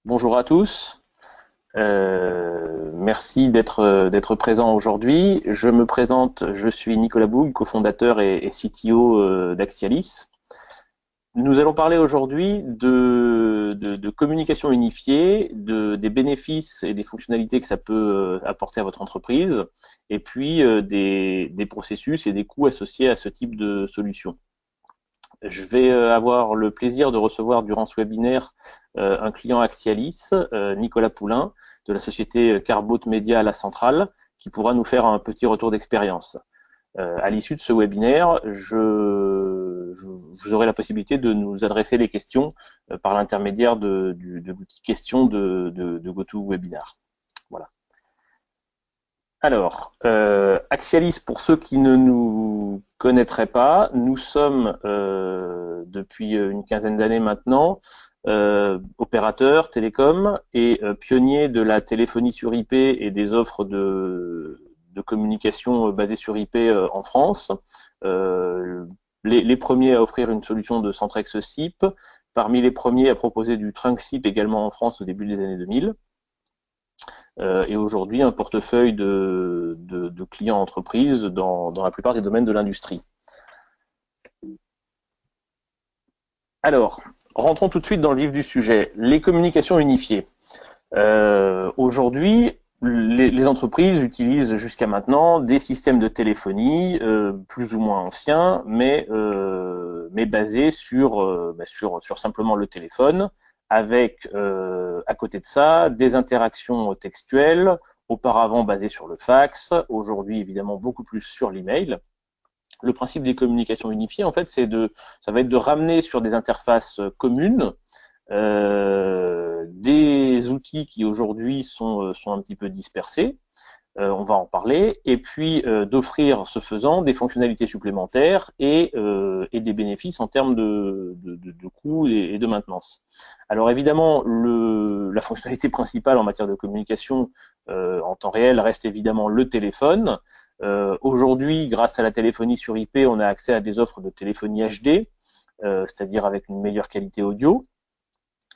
Bonjour à tous. Merci d'être présent aujourd'hui. Je me présente, je suis Nicolas Boug, cofondateur et CTO d'Axialis. Nous allons parler aujourd'hui de communication unifiée, des bénéfices et des fonctionnalités que ça peut apporter à votre entreprise, et puis des processus et des coûts associés à ce type de solution. Je vais avoir le plaisir de recevoir durant ce webinaire un client Axialis, Nicolas Poulain, de la société Carbot Media à la Centrale, qui pourra nous faire un petit retour d'expérience. À l'issue de ce webinaire, vous aurez la possibilité de nous adresser les questions par l'intermédiaire de l'outil questions de GoToWebinar. Voilà. Alors, Axialis, pour ceux qui ne nous connaîtraient pas, nous sommes depuis une quinzaine d'années maintenant opérateurs télécom et pionniers de la téléphonie sur IP et des offres de communication basées sur IP en France. Les premiers à offrir une solution de Centrex SIP, parmi les premiers à proposer du Trunk SIP également en France au début des années 2000. Et aujourd'hui un portefeuille de clients entreprises dans la plupart des domaines de l'industrie. Alors, rentrons tout de suite dans le vif du sujet. Les communications unifiées. Aujourd'hui, les entreprises utilisent jusqu'à maintenant des systèmes de téléphonie plus ou moins anciens, mais basés sur simplement le téléphone, avec à côté de ça des interactions textuelles, auparavant basées sur le fax, aujourd'hui évidemment beaucoup plus sur l'email. Le principe des communications unifiées, en fait, ça va être de ramener sur des interfaces communes des outils qui aujourd'hui sont un petit peu dispersés, on va en parler, et puis d'offrir ce faisant des fonctionnalités supplémentaires et des bénéfices en termes de coûts et de maintenance. Alors évidemment, la fonctionnalité principale en matière de communication en temps réel reste évidemment le téléphone. Aujourd'hui, grâce à la téléphonie sur IP, on a accès à des offres de téléphonie HD, c'est-à-dire avec une meilleure qualité audio.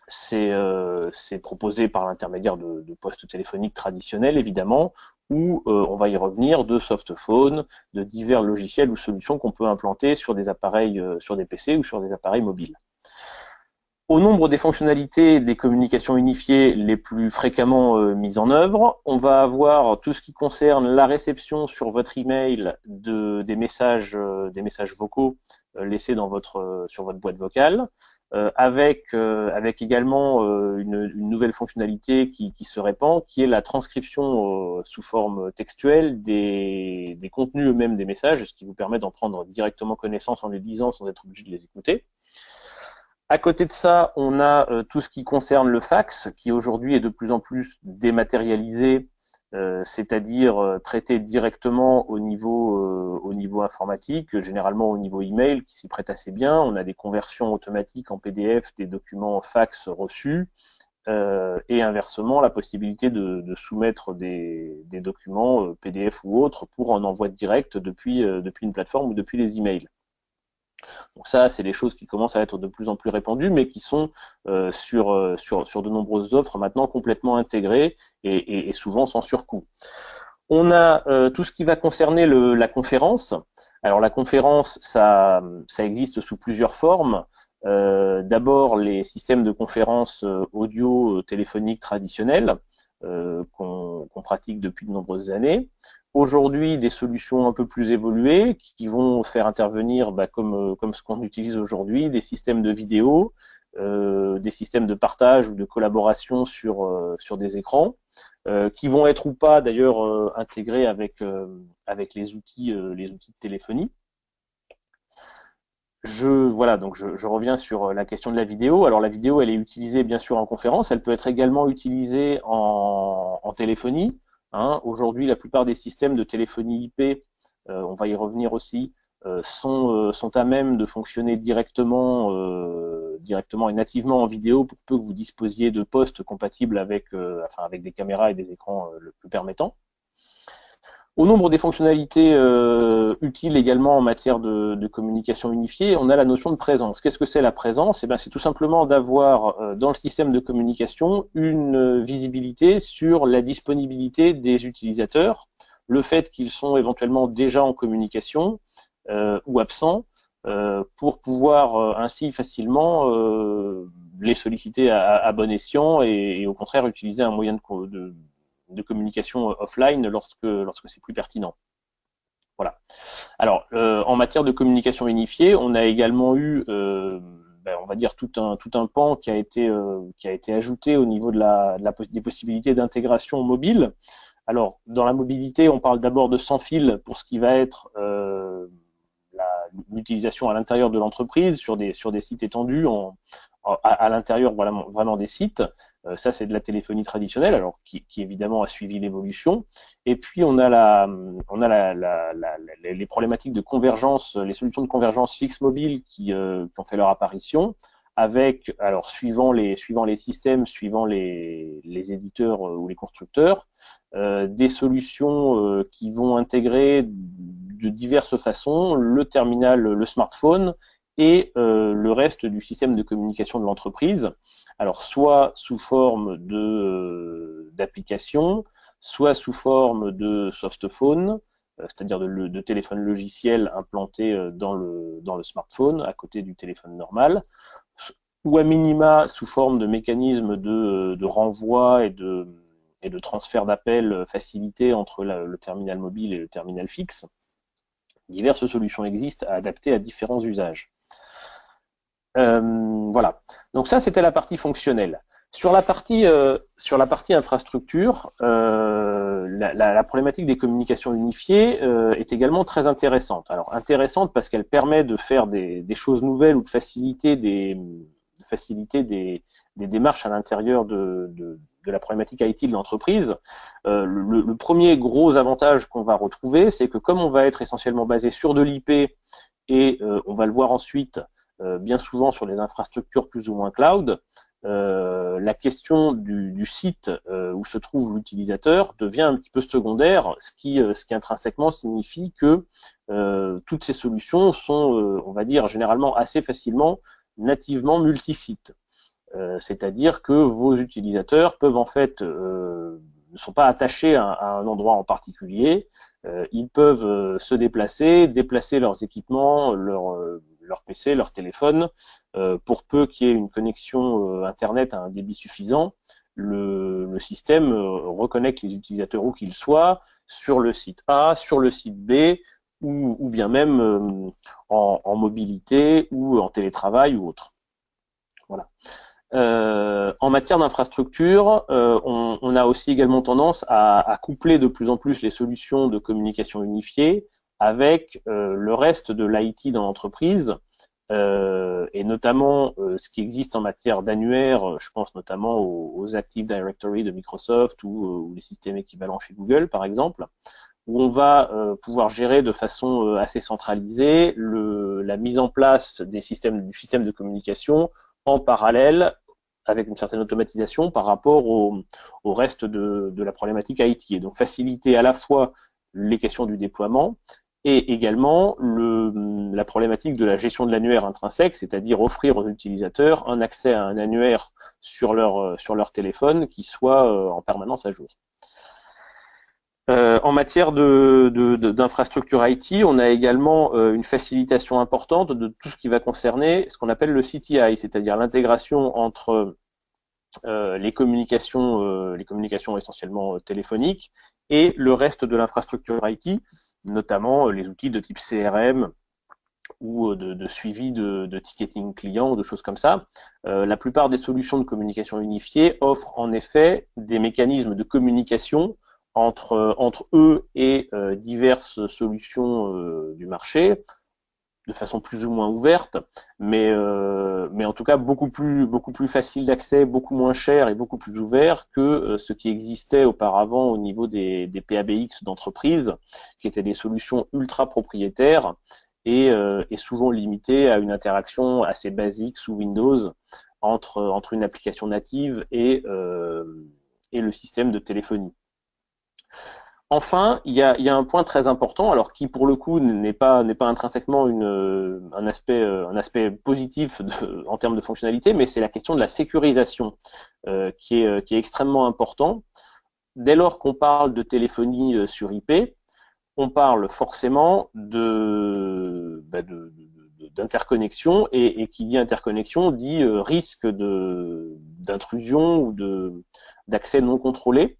C'est proposé par l'intermédiaire de postes téléphoniques traditionnels, évidemment, où on va y revenir de softphones, de divers logiciels ou solutions qu'on peut implanter sur des appareils, sur des PC ou sur des appareils mobiles. Au nombre des fonctionnalités des communications unifiées les plus fréquemment mises en œuvre, on va avoir tout ce qui concerne la réception sur votre email des messages vocaux laissés sur votre boîte vocale, avec également une nouvelle fonctionnalité qui se répand, qui est la transcription sous forme textuelle des contenus eux-mêmes des messages, ce qui vous permet d'en prendre directement connaissance en les lisant sans être obligé de les écouter. À côté de ça, on a tout ce qui concerne le fax, qui aujourd'hui est de plus en plus dématérialisé, c'est-à-dire traité directement au niveau informatique, généralement au niveau email, qui s'y prête assez bien. On a des conversions automatiques en PDF des documents fax reçus, et inversement la possibilité de soumettre des documents PDF ou autres pour un envoi direct depuis une plateforme ou depuis les emails. Donc ça, c'est des choses qui commencent à être de plus en plus répandues, mais qui sont sur de nombreuses offres maintenant complètement intégrées et souvent sans surcoût. On a tout ce qui va concerner la conférence. Alors la conférence, ça existe sous plusieurs formes. D'abord les systèmes de conférence audio téléphoniques traditionnels qu'on pratique depuis de nombreuses années. Aujourd'hui, des solutions un peu plus évoluées qui vont faire intervenir, comme ce qu'on utilise aujourd'hui, des systèmes de vidéo, des systèmes de partage ou de collaboration sur des écrans, qui vont être ou pas d'ailleurs intégrés avec les outils de téléphonie. Donc je reviens sur la question de la vidéo. Alors la vidéo, elle est utilisée bien sûr en conférence, elle peut être également utilisée en téléphonie. Aujourd'hui, la plupart des systèmes de téléphonie IP, on va y revenir aussi, sont à même de fonctionner directement et nativement en vidéo pour peu que vous disposiez de postes compatibles avec des caméras et des écrans le plus permettant. Au nombre des fonctionnalités utiles également en matière de communication unifiée, on a la notion de présence. Qu'est-ce que c'est la présence? Eh bien, c'est tout simplement d'avoir dans le système de communication une visibilité sur la disponibilité des utilisateurs, le fait qu'ils sont éventuellement déjà en communication ou absents, pour pouvoir ainsi facilement les solliciter à bon escient et au contraire utiliser un moyen de communication offline lorsque c'est plus pertinent. Voilà. Alors, en matière de communication unifiée, on a également eu, on va dire tout un pan qui a été ajouté au niveau des possibilités d'intégration mobile. Alors, dans la mobilité, on parle d'abord de sans fil pour ce qui va être l'utilisation à l'intérieur de l'entreprise sur des sites étendus à l'intérieur vraiment des sites. Ça, c'est de la téléphonie traditionnelle, alors qui évidemment a suivi l'évolution. Et puis on a les problématiques de convergence, les solutions de convergence fixe mobile qui ont fait leur apparition, avec, alors suivant les systèmes, suivant les éditeurs ou les constructeurs, des solutions qui vont intégrer de diverses façons le terminal, le smartphone et le reste du système de communication de l'entreprise. Alors soit sous forme d'application, soit sous forme de softphone, c'est-à-dire de téléphone logiciel implanté dans le smartphone à côté du téléphone normal, ou à minima sous forme de mécanisme de renvoi et de transfert d'appel facilité entre le terminal mobile et le terminal fixe. Diverses solutions existent adaptées à différents usages. Voilà. Donc ça, c'était la partie fonctionnelle. Sur la partie infrastructure, la problématique des communications unifiées est également très intéressante. Alors intéressante parce qu'elle permet de faire des choses nouvelles ou de faciliter des démarches à l'intérieur de la problématique IT de l'entreprise. Le premier gros avantage qu'on va retrouver, c'est que comme on va être essentiellement basé sur de l'IP et on va le voir ensuite bien souvent sur les infrastructures plus ou moins cloud, la question du site où se trouve l'utilisateur devient un petit peu secondaire, ce qui intrinsèquement signifie que toutes ces solutions sont, on va dire, généralement assez facilement nativement multisites. C'est-à-dire que vos utilisateurs peuvent en fait ne sont pas attachés à un endroit en particulier, ils peuvent se déplacer leurs équipements, leur PC, leur téléphone, pour peu qu'il y ait une connexion Internet à un débit suffisant, le système reconnecte les utilisateurs où qu'ils soient, sur le site A, sur le site B, ou bien même en mobilité ou en télétravail ou autre. Voilà. En matière d'infrastructure, on a aussi également tendance à coupler de plus en plus les solutions de communication unifiée avec le reste de l'IT dans l'entreprise, et notamment ce qui existe en matière d'annuaire, je pense notamment aux Active Directory de Microsoft ou les systèmes équivalents chez Google par exemple, où on va pouvoir gérer de façon assez centralisée la mise en place du système de communication en parallèle avec une certaine automatisation par rapport au reste de la problématique IT. Et donc faciliter à la fois les questions du déploiement et également la problématique de la gestion de l'annuaire intrinsèque, c'est-à-dire offrir aux utilisateurs un accès à un annuaire sur leur téléphone qui soit en permanence à jour. En matière d'infrastructure IT, on a également une facilitation importante de tout ce qui va concerner ce qu'on appelle le CTI, c'est-à-dire l'intégration entre les communications essentiellement téléphoniques et le reste de l'infrastructure IT, notamment les outils de type CRM ou de suivi de ticketing client ou de choses comme ça. La plupart des solutions de communication unifiée offrent en effet des mécanismes de communication entre eux et diverses solutions du marché, de façon plus ou moins ouverte, mais en tout cas beaucoup plus facile d'accès, beaucoup moins cher et beaucoup plus ouvert que ce qui existait auparavant au niveau des PABX d'entreprise, qui étaient des solutions ultra propriétaires et souvent limitées à une interaction assez basique sous Windows entre une application native et le système de téléphonie. Enfin, il y a un point très important, alors qui pour le coup n'est pas intrinsèquement un aspect positif en termes de fonctionnalité, mais c'est la question de la sécurisation qui est extrêmement important. Dès lors qu'on parle de téléphonie sur IP, on parle forcément d'interconnexion, et qui dit interconnexion dit risque d'intrusion ou d'accès non contrôlé.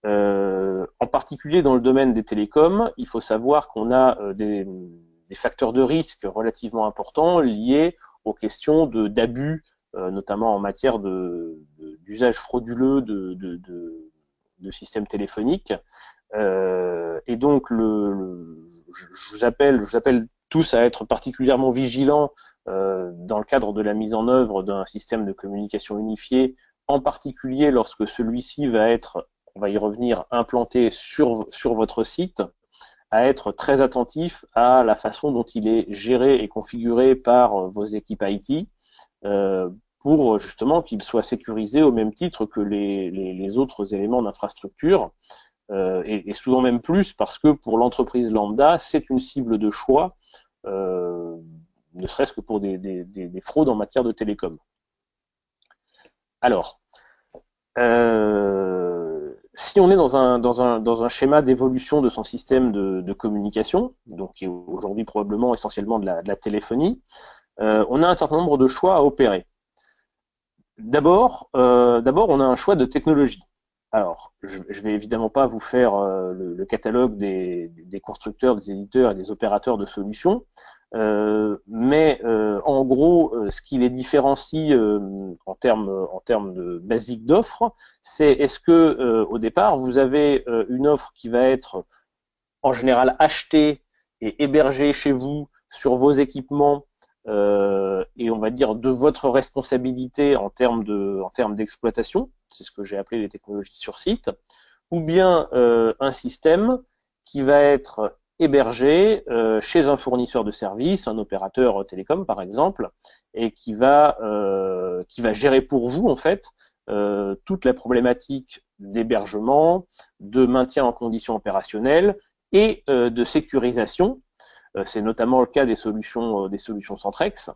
En particulier dans le domaine des télécoms, il faut savoir qu'on a des facteurs de risque relativement importants liés aux questions d'abus, notamment en matière d'usage frauduleux de systèmes téléphoniques. Et donc, je vous appelle tous à être particulièrement vigilants dans le cadre de la mise en œuvre d'un système de communication unifié, en particulier lorsque celui-ci va être, on va y revenir, implanté sur votre site, à être très attentif à la façon dont il est géré et configuré par vos équipes IT, pour justement qu'il soit sécurisé au même titre que les autres éléments d'infrastructure, et souvent même plus, parce que pour l'entreprise lambda, c'est une cible de choix, ne serait-ce que pour des fraudes en matière de télécom. Alors, si on est dans un schéma d'évolution de son système de communication, donc qui est aujourd'hui probablement essentiellement de la téléphonie, on a un certain nombre de choix à opérer. D'abord, on a un choix de technologie. Alors, je vais évidemment pas vous faire le catalogue des constructeurs, des éditeurs et des opérateurs de solutions, mais en gros, ce qui les différencie en termes de basique d'offres, c'est est-ce que au départ vous avez une offre qui va être en général achetée et hébergée chez vous sur vos équipements, et on va dire de votre responsabilité en termes d'exploitation, c'est ce que j'ai appelé les technologies sur site, ou bien un système qui va être hébergé chez un fournisseur de services, un opérateur télécom par exemple, et qui va gérer pour vous en fait toute la problématique d'hébergement, de maintien en conditions opérationnelles et de sécurisation. C'est notamment le cas des solutions Centrex.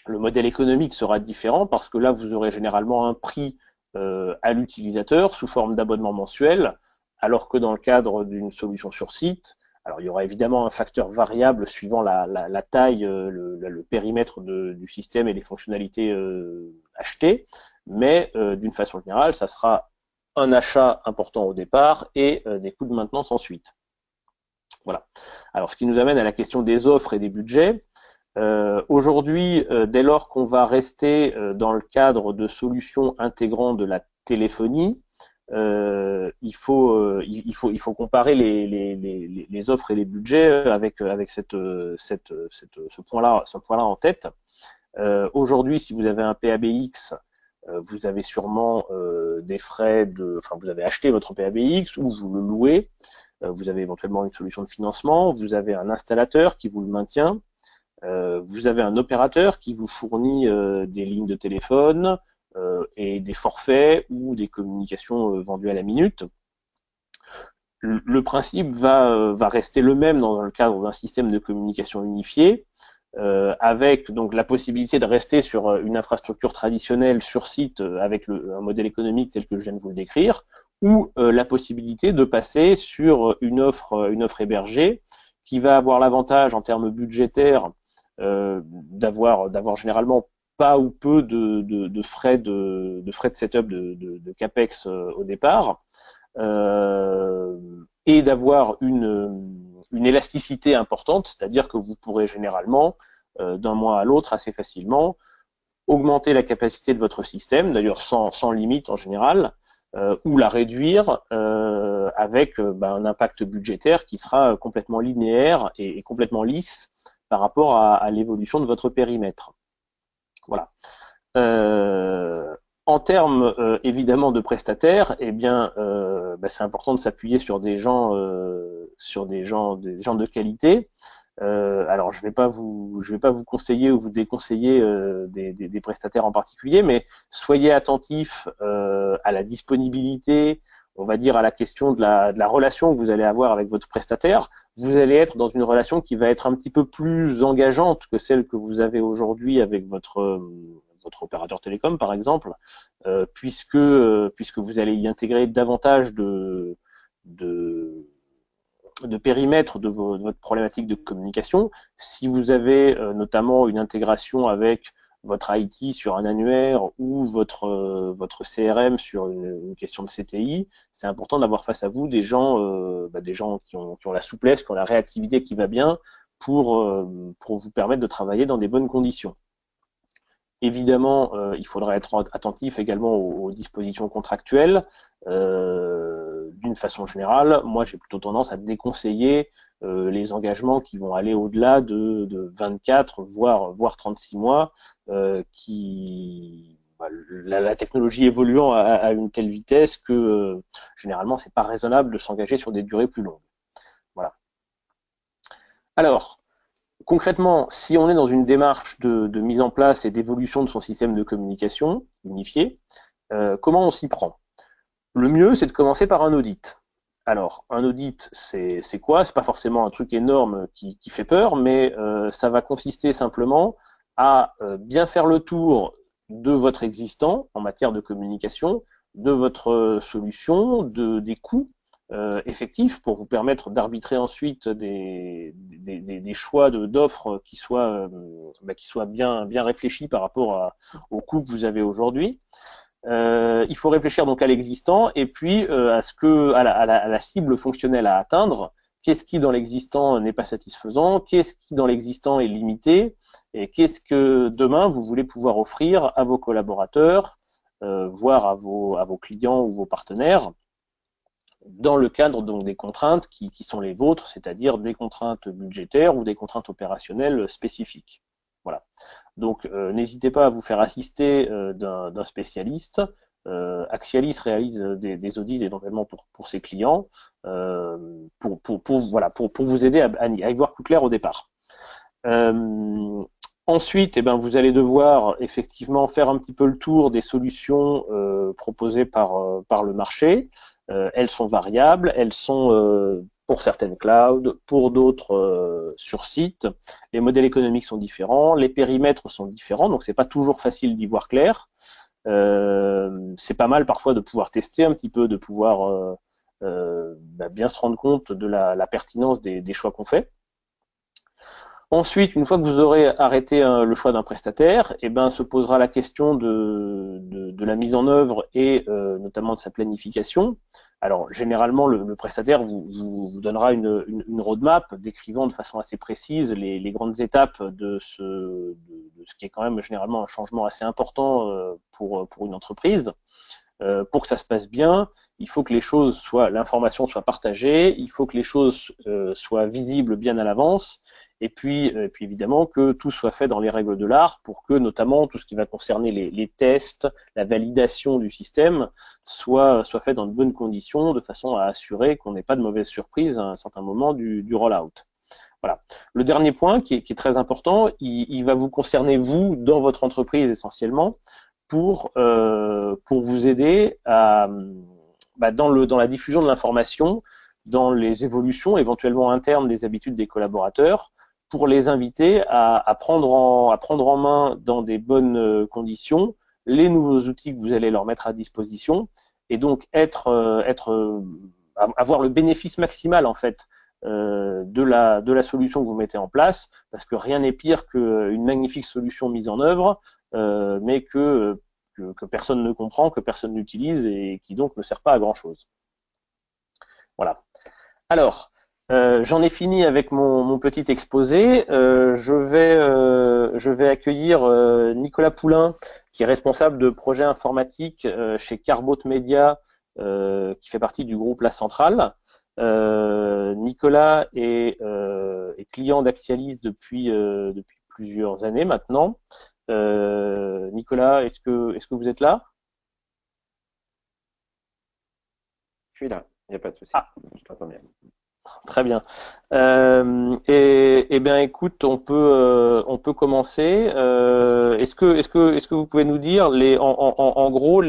Le modèle économique sera différent parce que là, vous aurez généralement un prix à l'utilisateur sous forme d'abonnement mensuel, alors que dans le cadre d'une solution sur site, alors il y aura évidemment un facteur variable suivant la taille, le périmètre du système et les fonctionnalités achetées, mais d'une façon générale, ça sera un achat important au départ et des coûts de maintenance ensuite. Voilà. Alors, ce qui nous amène à la question des offres et des budgets. Aujourd'hui, dès lors qu'on va rester dans le cadre de solutions intégrant de la téléphonie, il faut comparer les offres et les budgets avec ce point-là en tête. Aujourd'hui, si vous avez un PABX, vous avez sûrement des frais vous avez acheté votre PABX ou vous le louez. Vous avez éventuellement une solution de financement, vous avez un installateur qui vous le maintient, vous avez un opérateur qui vous fournit des lignes de téléphone et des forfaits ou des communications vendues à la minute. Le principe va rester le même dans le cadre d'un système de communication unifié, avec donc la possibilité de rester sur une infrastructure traditionnelle sur site avec un modèle économique tel que je viens de vous le décrire, ou la possibilité de passer sur une offre hébergée qui va avoir l'avantage en termes budgétaires d'avoir généralement pas ou peu de frais de setup de capex au départ, et d'avoir une élasticité importante, c'est-à-dire que vous pourrez généralement d'un mois à l'autre assez facilement augmenter la capacité de votre système, d'ailleurs sans limite en général, ou la réduire avec un impact budgétaire qui sera complètement linéaire et complètement lisse par rapport à l'évolution de votre périmètre. Voilà. En termes évidemment de prestataires, eh bien, c'est important de s'appuyer sur des gens de qualité. Alors, je vais pas vous conseiller ou vous déconseiller des prestataires en particulier, mais soyez attentifs à la disponibilité. on va dire, à la question de la relation que vous allez avoir avec votre prestataire, vous allez être dans une relation qui va être un petit peu plus engageante que celle que vous avez aujourd'hui avec votre opérateur télécom, par exemple, puisque vous allez y intégrer davantage de périmètre de votre problématique de communication. Si vous avez notamment une intégration avec votre IT sur un annuaire ou votre CRM sur une question de CTI, c'est important d'avoir face à vous des gens qui ont la souplesse, qui ont la réactivité qui va bien pour vous permettre de travailler dans des bonnes conditions. Évidemment, il faudra être attentif également aux dispositions contractuelles. D'une façon générale, moi j'ai plutôt tendance à déconseiller les engagements qui vont aller au-delà de 24 voire 36 mois, la technologie évoluant à une telle vitesse que généralement c'est pas raisonnable de s'engager sur des durées plus longues. Voilà. Alors, concrètement, si on est dans une démarche de mise en place et d'évolution de son système de communication unifié, comment on s'y prend? Le mieux, c'est de commencer par un audit. Alors, un audit, c'est quoi? C'est pas forcément un truc énorme qui fait peur, mais ça va consister simplement à bien faire le tour de votre existant en matière de communication, de votre solution, des coûts effectifs pour vous permettre d'arbitrer ensuite des choix d'offres qui soient bien réfléchis par rapport aux coûts que vous avez aujourd'hui. Il faut réfléchir donc à l'existant et puis à la cible fonctionnelle à atteindre. Qu'est-ce qui dans l'existant n'est pas satisfaisant? Qu'est-ce qui dans l'existant est limité? Et qu'est-ce que demain vous voulez pouvoir offrir à vos collaborateurs, voire à vos clients ou vos partenaires, dans le cadre donc des contraintes qui sont les vôtres, c'est-à-dire des contraintes budgétaires ou des contraintes opérationnelles spécifiques. Voilà. Donc n'hésitez pas à vous faire assister d'un spécialiste. Axialis réalise des audits éventuellement pour ses clients, pour vous aider à y voir plus clair au départ. Ensuite, vous allez devoir effectivement faire un petit peu le tour des solutions proposées par le marché. Elles sont variables, elles sont pour certaines clouds, pour d'autres sur site. Les modèles économiques sont différents, les périmètres sont différents, donc c'est pas toujours facile d'y voir clair. C'est pas mal parfois de pouvoir tester un petit peu, de pouvoir bien se rendre compte de la pertinence des choix qu'on fait. Ensuite, une fois que vous aurez arrêté le choix d'un prestataire, se posera la question de la mise en œuvre et notamment de sa planification. Alors, généralement, le prestataire vous donnera une roadmap décrivant de façon assez précise les grandes étapes de ce qui est quand même généralement un changement assez important pour une entreprise. Pour que ça se passe bien, il faut que l'information soit partagée, il faut que les choses soient visibles bien à l'avance, et puis évidemment que tout soit fait dans les règles de l'art pour que notamment tout ce qui va concerner les tests, la validation du système soit fait dans de bonnes conditions de façon à assurer qu'on n'ait pas de mauvaises surprises à un certain moment du rollout. Voilà. Le dernier point qui est très important, il va vous concerner vous dans votre entreprise essentiellement pour vous aider dans la diffusion de l'information, dans les évolutions éventuellement internes des habitudes des collaborateurs, pour les inviter à prendre en main dans des bonnes conditions les nouveaux outils que vous allez leur mettre à disposition et donc avoir le bénéfice maximal en fait de la solution que vous mettez en place, parce que rien n'est pire qu'une magnifique solution mise en œuvre, mais que personne ne comprend, que personne n'utilise et qui donc ne sert pas à grand chose. Voilà. Alors, j'en ai fini avec mon petit exposé. Je vais accueillir Nicolas Poulain, qui est responsable de projet informatique chez Carbot Media, qui fait partie du groupe La Centrale. Nicolas est client d'Axialis depuis plusieurs années maintenant. Nicolas, est-ce que vous êtes là? Je suis là, il n'y a pas de souci. Ah. Je t'entends bien. Très bien. Bien, écoute, on peut commencer. Est-ce que vous pouvez nous dire en gros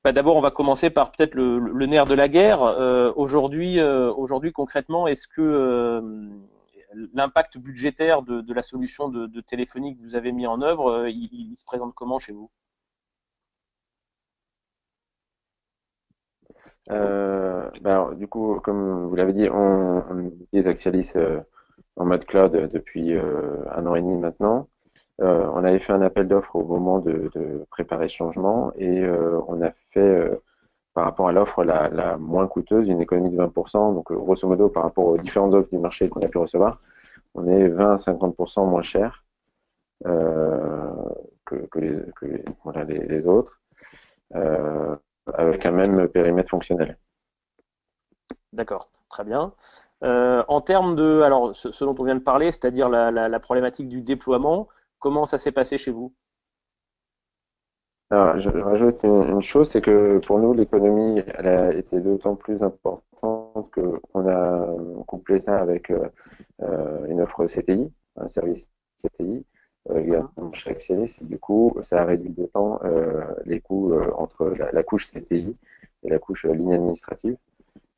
Bah, d'abord, on va commencer par peut-être le nerf de la guerre. Aujourd'hui, concrètement, est-ce que l'impact budgétaire de la solution de téléphonie que vous avez mis en œuvre, il se présente comment chez vous? Alors, du coup, comme vous l'avez dit, on utilise Axialis en mode cloud depuis 1 an et demi maintenant. On avait fait un appel d'offres au moment de préparer ce changement et on a fait, par rapport à l'offre la moins coûteuse, une économie de 20%. Donc, grosso modo, par rapport aux différentes offres du marché qu'on a pu recevoir, on est 20 à 50% moins cher voilà, les autres, euh, avec un même périmètre fonctionnel. D'accord, très bien. En termes alors, ce dont on vient de parler, c'est-à-dire la problématique du déploiement, comment ça s'est passé chez vous? Alors, je rajoute une chose, c'est que pour nous, l'économie, elle a été d'autant plus importante qu'on a couplé ça avec une offre CTI, un service CTI, Mhm. également chez Axelis, et du coup, ça a réduit d'autant les coûts entre la couche CTI et la couche ligne administrative.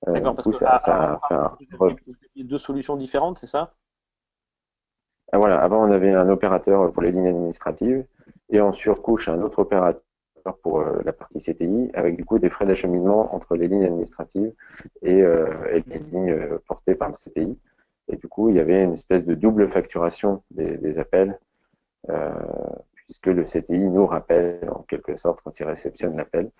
D'accord, Du parce coup, que ça a fait avant, vous aviez deux solutions différentes, c'est ça? Ah, voilà, avant, on avait un opérateur pour les lignes administratives et en surcouche, un autre opérateur pour la partie CTI, avec du coup des frais d'acheminement entre les lignes administratives et les lignes portées par le CTI. Et du coup, il y avait une espèce de double facturation des appels, euh, puisque le CTI nous rappelle en quelque sorte quand il réceptionne l'appel.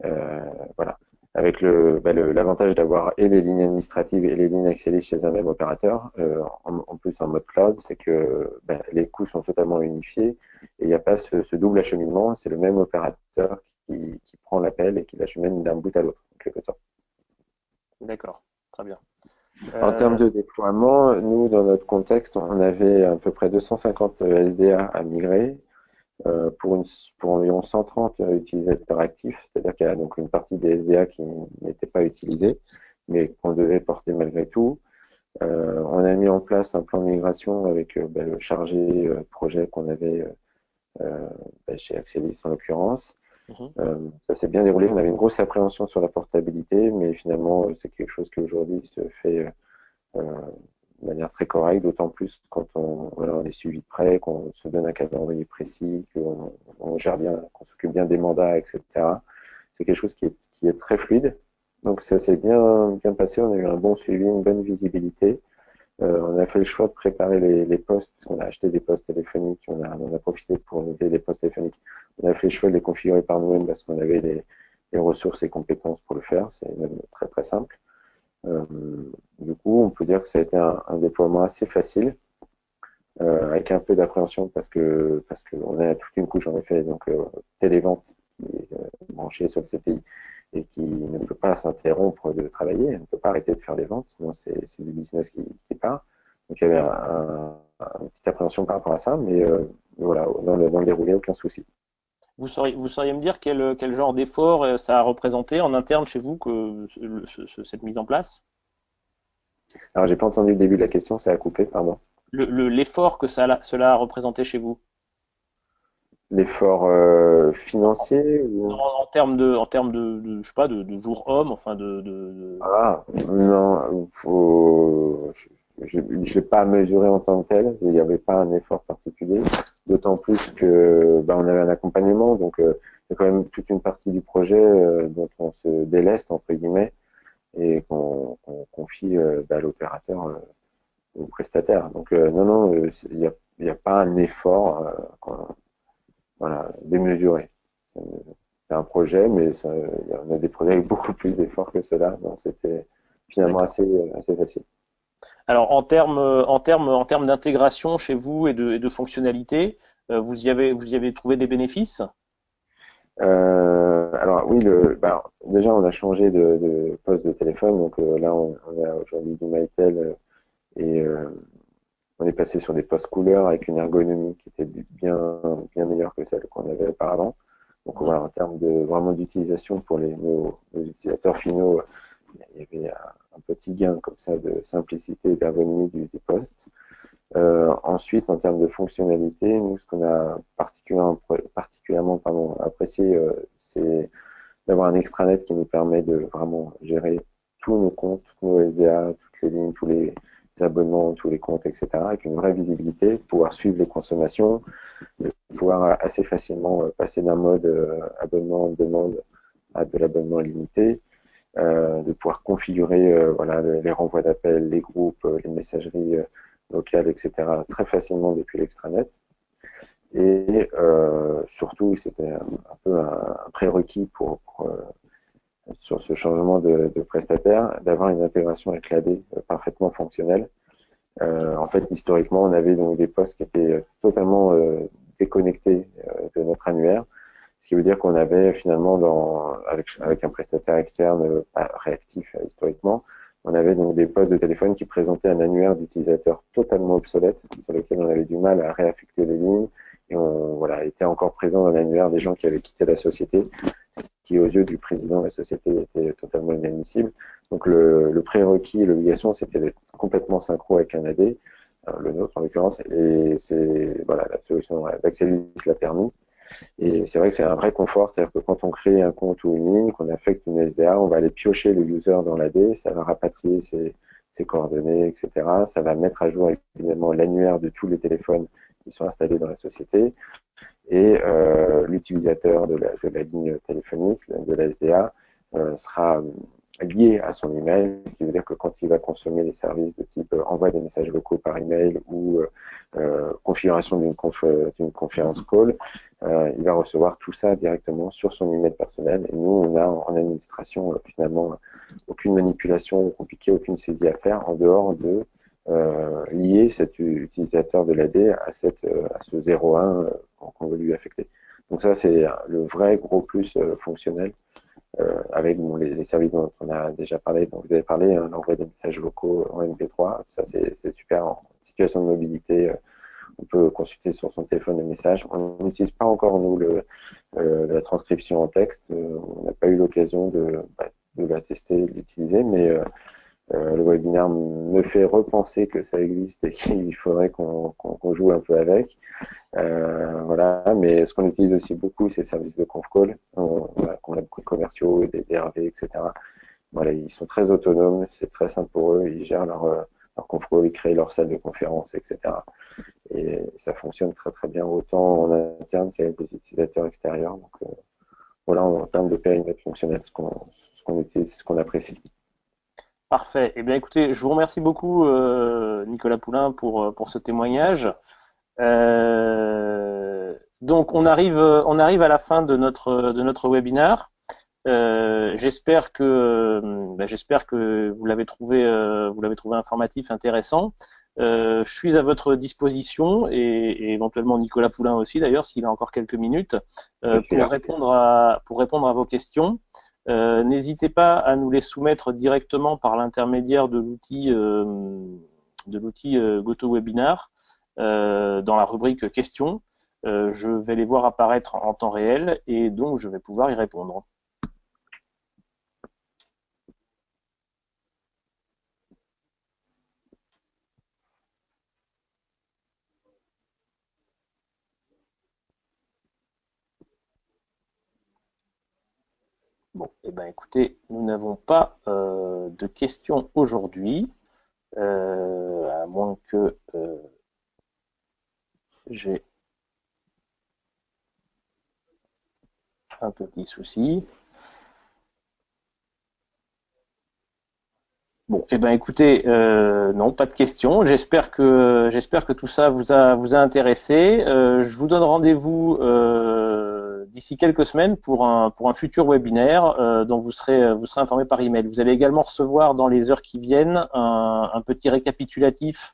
Euh, voilà. Avec l'avantage d'avoir et les lignes administratives et les lignes Axelis chez un même opérateur, en plus en mode cloud, c'est que les coûts sont totalement unifiés et il n'y a pas ce double acheminement, c'est le même opérateur qui prend l'appel et qui l'achemine d'un bout à l'autre, en quelque sorte. D'accord, très bien. En termes Euh, de déploiement, nous, dans notre contexte, on avait à peu près 250 SDA à migrer pour, pour environ 130 utilisateurs actifs, c'est-à-dire qu'il y a donc une partie des SDA qui n'était pas utilisée, mais qu'on devait porter malgré tout. On a mis en place un plan de migration avec le chargé de projet qu'on avait chez Axelis en l'occurrence. mhm. Ça s'est bien déroulé. On avait une grosse appréhension sur la portabilité, mais finalement, c'est quelque chose qui aujourd'hui se fait de manière très correcte, d'autant plus quand on est suivi de près, qu'on se donne un calendrier précis, qu'on gère bien, qu'on s'occupe bien des mandats, etc. C'est quelque chose qui est très fluide. Donc ça s'est bien passé, on a eu un bon suivi, une bonne visibilité. On a fait le choix de préparer les postes, parce qu'on a acheté des postes téléphoniques, on a profité pour noter les postes téléphoniques. On a fait le choix de les configurer par nous-mêmes parce qu'on avait les ressources et compétences pour le faire. C'est même très très simple. Euh, du coup, on peut dire que ça a été un déploiement assez facile, avec un peu d'appréhension parce qu'on a toute une couche en effet, donc télévente qui est branchée sur le CTI et qui ne peut pas s'interrompre de travailler, elle ne peut pas arrêter de faire des ventes, sinon c'est du business qui part. Donc il y avait une petite appréhension par rapport à ça, mais voilà, dans le déroulé, aucun souci. Vous sauriez me dire quel genre d'effort ça a représenté en interne chez vous que cette mise en place? Alors j'ai pas entendu le début de la question, ça a coupé, pardon. L'effort que cela a représenté chez vous? L'effort financier Non, ou... en termes de, je sais pas, de jours hommes, enfin Ah, non, je n'ai pas mesuré en tant que tel, il n'y avait pas un effort particulier, d'autant plus que on avait un accompagnement, donc il y a quand même toute une partie du projet dont on se déleste, entre guillemets, et qu'on confie à l'opérateur, au prestataire. Donc non, non, il y a pas un effort voilà, démesuré. C'est un projet, mais on a des projets avec beaucoup plus d'efforts que cela. Donc c'était finalement D'accord. assez facile. Alors en termes d'intégration chez vous et de fonctionnalité, vous y avez trouvé des bénéfices? Alors oui, déjà on a changé de poste de téléphone, donc là on a aujourd'hui du Mytel et on est passé sur des postes couleurs avec une ergonomie qui était bien meilleure que celle qu'on avait auparavant. Donc Mhm. voilà, en termes de vraiment d'utilisation pour nos utilisateurs finaux, il y avait un petit gain comme ça de simplicité et d'ergonomie des postes. Ensuite, en termes de fonctionnalité, nous, ce qu'on a particulièrement apprécié, c'est d'avoir un extranet qui nous permet de vraiment gérer tous nos comptes, tous nos SDA, toutes les lignes, tous les abonnements, tous les comptes, etc., avec une vraie visibilité, pouvoir suivre les consommations, de pouvoir assez facilement passer d'un mode abonnement en demande à de l'abonnement illimité, de pouvoir configurer voilà, les renvois d'appels, les groupes, les messageries locales, etc., très facilement depuis l'extranet. Et surtout, c'était un peu un prérequis sur ce changement de prestataire, d'avoir une intégration avec l'AD parfaitement fonctionnelle. En fait, historiquement, on avait donc des postes qui étaient totalement déconnectés de notre annuaire, ce qui veut dire qu'on avait finalement, avec un prestataire externe réactif historiquement, on avait donc des postes de téléphone qui présentaient un annuaire d'utilisateurs totalement obsolète, sur lequel on avait du mal à réaffecter les lignes, et on voilà, était encore présent dans l'annuaire des gens qui avaient quitté la société, ce qui aux yeux du président de la société était totalement inadmissible. Donc le prérequis, l'obligation, c'était d'être complètement synchro avec un AD, le nôtre en l'occurrence, et c'est voilà, la solution d'Axelis l'a permis. Et c'est vrai que c'est un vrai confort, c'est-à-dire que quand on crée un compte ou une ligne, qu'on affecte une SDA, on va aller piocher le user dans l'AD, ça va rapatrier ses coordonnées, etc. Ça va mettre à jour évidemment l'annuaire de tous les téléphones qui sont installés dans la société. Et l'utilisateur de la ligne téléphonique, de la SDA, sera lié à son email, ce qui veut dire que quand il va consommer des services de type envoi des messages vocaux par email ou configuration d'une conférence call, il va recevoir tout ça directement sur son email personnel. Et nous, on a en administration finalement aucune manipulation compliquée, aucune saisie à faire en dehors de lier cet utilisateur de l'AD à ce 01 qu'on veut lui affecter. Donc ça, c'est le vrai gros plus fonctionnel avec les services dont on a déjà parlé, dont vous avez parlé, hein, l'envoi des messages vocaux en MP3, ça c'est super. En situation de mobilité, on peut consulter sur son téléphone les messages. On n'utilise pas encore, nous, la transcription en texte. On n'a pas eu l'occasion de la tester, de l'utiliser, mais le webinaire me fait repenser que ça existe et qu'il faudrait qu'on joue un peu avec. Voilà, mais ce qu'on utilise aussi beaucoup, c'est le service de conf call. On a beaucoup de commerciaux, des DRV, etc. Voilà, ils sont très autonomes, c'est très simple pour eux, ils gèrent leur conf call, ils créent leur salle de conférence, etc. Et ça fonctionne très très bien, autant en interne qu'avec des utilisateurs extérieurs. Donc voilà, en termes de périmètre fonctionnel, ce qu'on utilise, ce qu'on apprécie. Parfait. Eh bien, écoutez, je vous remercie beaucoup, Nicolas Poulain, pour ce témoignage. Donc, on arrive à la fin de notre webinaire. J'espère que vous l'avez trouvé informatif, intéressant. Je suis à votre disposition et éventuellement Nicolas Poulain aussi d'ailleurs s'il a encore quelques minutes pour répondre à vos questions. N'hésitez pas à nous les soumettre directement par l'intermédiaire de l'outil GoToWebinar dans la rubrique questions. Je vais les voir apparaître en temps réel et donc je vais pouvoir y répondre. Bon, eh ben écoutez, nous n'avons pas de questions aujourd'hui, à moins que j'ai un petit souci. Bon, eh ben écoutez, non, pas de questions. J'espère que tout ça vous a intéressé. Je vous donne rendez-vous d'ici quelques semaines pour un futur webinaire dont vous serez informé par email. Vous allez également recevoir dans les heures qui viennent un petit récapitulatif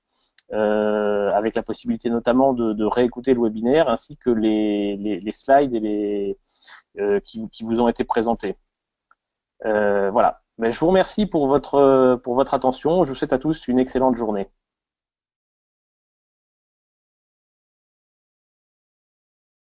avec la possibilité notamment de réécouter le webinaire ainsi que les slides et qui vous ont été présentés. Voilà. Mais je vous remercie pour votre attention. Je vous souhaite à tous une excellente journée.